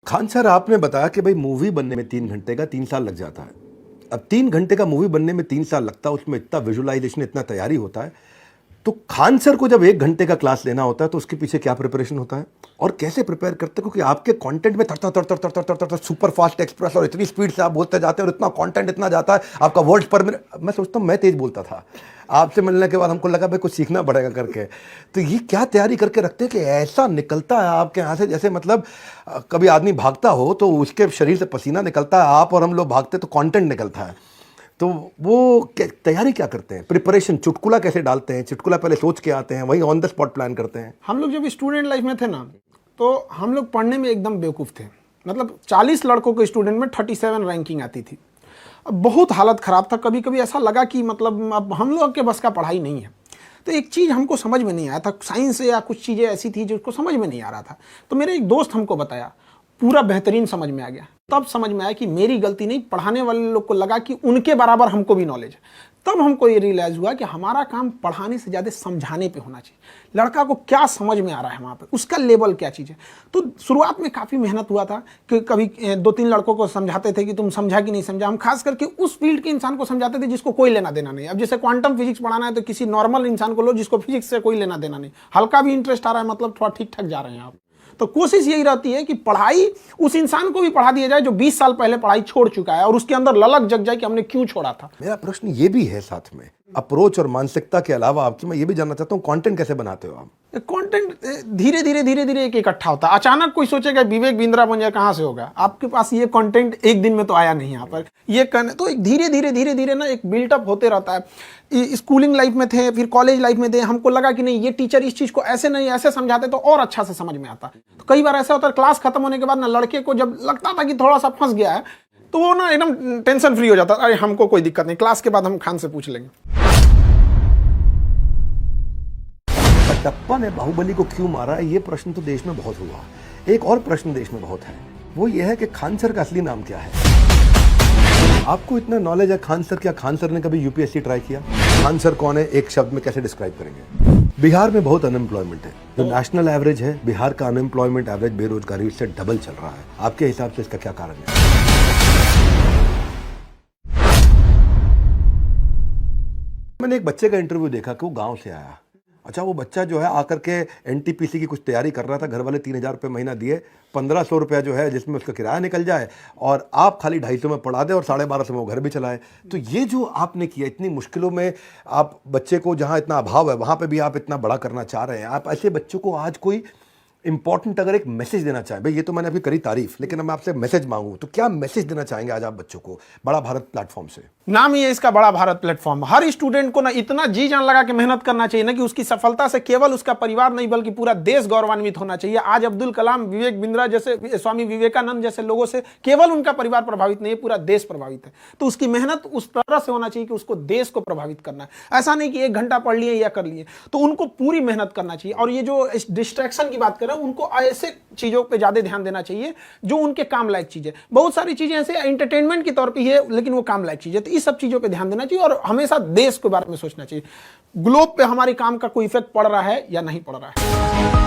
Khan sir, आपने बताया कि भाई मूवी बनने में 3 घंटे का 3 साल लग जाता है। अब 3 घंटे का मूवी बनने में 3 साल लगता है, उसमें इतना विजुअलाइजेशन, इतना तैयारी होता है। तो खान सर को जब 1 घंटे का क्लास लेना होता है तो उसके पीछे क्या प्रिपरेशन होता है और कैसे प्रिपेयर करते हैं? क्योंकि आपके कंटेंट में तर सुपर फास्ट एक्सप्रेस और इतनी स्पीड से आप बोलते जाते हैं और इतना कंटेंट इतना जाता है, आपका वर्ड्स पर मिनट। मैं सोचता हूँ मैं तेज बोलता था, आपसे मिलने के बाद हमको लगा भाई कुछ सीखना पड़ेगा करके। तो ये क्या तैयारी करके रखते हैं कि ऐसा निकलता है आपके यहाँ से, जैसे मतलब कभी आदमी भागता हो तो उसके शरीर से पसीना निकलता है, आप और हम लोग भागते तो कंटेंट निकलता है। तो वो तैयारी क्या करते हैं, प्रिपरेशन, चुटकुला कैसे डालते हैं? चुटकुला पहले सोच के आते हैं, वही ऑन द स्पॉट प्लान करते हैं? हम लोग जब स्टूडेंट लाइफ में थे ना, तो हम लोग पढ़ने में एकदम बेवकूफ़ थे। मतलब 40 लड़कों के स्टूडेंट में 37 रैंकिंग आती थी। अब बहुत हालत ख़राब था। कभी कभी ऐसा लगा कि मतलब अब हम लोग के बस का पढ़ाई नहीं है। तो एक चीज़ हमको समझ में नहीं आया था, साइंस या कुछ चीज़ें ऐसी थी जो उसको समझ में नहीं आ रहा था। तो मेरे एक दोस्त हमको बताया, पूरा बेहतरीन समझ में आ गया। तब समझ में आया कि मेरी गलती नहीं, पढ़ाने वाले लोग को लगा कि उनके बराबर हमको भी नॉलेज है। तब हमको ये रियलाइज़ हुआ कि हमारा काम पढ़ाने से ज़्यादा समझाने पे होना चाहिए। लड़का को क्या समझ में आ रहा है वहाँ पे, उसका लेवल क्या चीज़ है। तो शुरुआत में काफ़ी मेहनत हुआ था कि कभी 2-3 लड़कों को समझाते थे कि तुम समझा कि नहीं समझा। हम खास करके उस फील्ड के इंसान को समझाते थे जिसको कोई लेना देना नहीं। अब जैसे क्वांटम फिजिक्स पढ़ाना है तो किसी नॉर्मल इंसान को लो जिसको फिजिक्स से कोई लेना देना नहीं, हल्का भी इंटरेस्ट आ रहा है, मतलब थोड़ा ठीक ठाक जा रहे हैं आप। तो कोशिश यही रहती है कि पढ़ाई उस इंसान को भी पढ़ा दिया जाए जो 20 साल पहले पढ़ाई छोड़ चुका है और उसके अंदर ललक जग जाए कि हमने क्यों छोड़ा था। मेरा प्रश्न ये भी है साथ में, अप्रोच और मानसिकता के अलावा आपकी मैं ये भी जानना चाहता हूँ, कंटेंट कैसे बनाते हो आप? कंटेंट धीरे धीरे एक इकट्ठा होता है। अचानक कोई सोचेगा विवेक बिंद्रा बन जाए, कहाँ से होगा? आपके पास ये कंटेंट एक दिन में तो आया नहीं यहाँ पर। ये तो एक धीरे धीरे ना एक बिल्टअप होते रहता है। स्कूलिंग लाइफ में थे, फिर कॉलेज लाइफ में थे, हमको लगा कि नहीं ये टीचर इस चीज़ को ऐसे नहीं ऐसे समझाते तो और अच्छा से समझ में आता। तो कई बार ऐसा होता है क्लास खत्म होने के बाद ना लड़के को जब लगता था कि थोड़ा सा फंस गया है तो वो ना एकदम टेंशन फ्री हो जाता। अरे हमको कोई दिक्कत नहीं, क्लास के बाद हम खान से पूछ लेंगे। कटप्पा ने बाहुबली को क्यों मारा, ये प्रश्न तो देश में बहुत हुआ। एक और प्रश्न देश में बहुत है, वो ये है कि खान सर का असली नाम क्या है? आपको इतना नॉलेज है खान सर, क्या खान सर ने कभी यूपीएससी ट्राई किया? खान सर कौन है, एक शब्द में कैसे डिस्क्राइब करेंगे? बिहार में बहुत अनएम्प्लॉयमेंट है। जो नेशनल एवरेज है, बिहार का अनएम्प्लॉयमेंट एवरेज बेरोजगारी से डबल चल रहा है। आपके हिसाब से इसका क्या कारण है? मैंने एक बच्चे का इंटरव्यू देखा कि वो गांव से आया। अच्छा, वो बच्चा जो है आकर के एनटीपीसी की कुछ तैयारी कर रहा था। घर वाले 3000 रुपये महीना दिए, 1500 रुपया जो है जिसमें उसका किराया निकल जाए और आप खाली 250 में पढ़ा दे और 1250 में वो घर भी चलाए। तो ये जो आपने किया, इतनी मुश्किलों में आप बच्चे को, जहाँ इतना अभाव है वहाँ पे भी आप इतना बड़ा करना चाह रहे हैं। आप ऐसे बच्चों को आज कोई इंपॉर्टेंट अगर एक मैसेज देना चाहें, भाई ये तो मैंने अभी करी तारीफ, लेकिन मैं आपसे मैसेज मांगूं तो क्या मैसेज देना चाहेंगे आज आप बच्चों को बड़ा भारत प्लेटफॉर्म से? नाम ही है इसका, बड़ा भारत प्लेटफॉर्म। हर स्टूडेंट को ना इतना जी जान लगा के मेहनत करना चाहिए ना कि उसकी सफलता से केवल उसका परिवार नहीं बल्कि पूरा देश गौरवान्वित होना चाहिए। आज अब्दुल कलाम, विवेक बिंद्रा जैसे, स्वामी विवेकानंद जैसे लोगों से केवल उनका परिवार प्रभावित नहीं है, पूरा देश प्रभावित है। तो उसकी मेहनत उस तरह से होना चाहिए कि उसको देश को प्रभावित करना है। ऐसा नहीं कि 1 घंटा पढ़ लिए या कर लिए, तो उनको पूरी मेहनत करना चाहिए। और ये जो डिस्ट्रैक्शन की बात कर रहे हैं, उनको ऐसे चीजों पे ज्यादा ध्यान देना चाहिए जो उनके काम लायक चीजें। बहुत सारी चीजें ऐसे एंटरटेनमेंट के तौर पे है लेकिन वो काम लायक चीजें, तो इस सब चीजों पे ध्यान देना चाहिए और हमेशा देश के बारे में सोचना चाहिए। ग्लोब पे हमारे काम का कोई इफेक्ट पड़ रहा है या नहीं पड़ रहा है।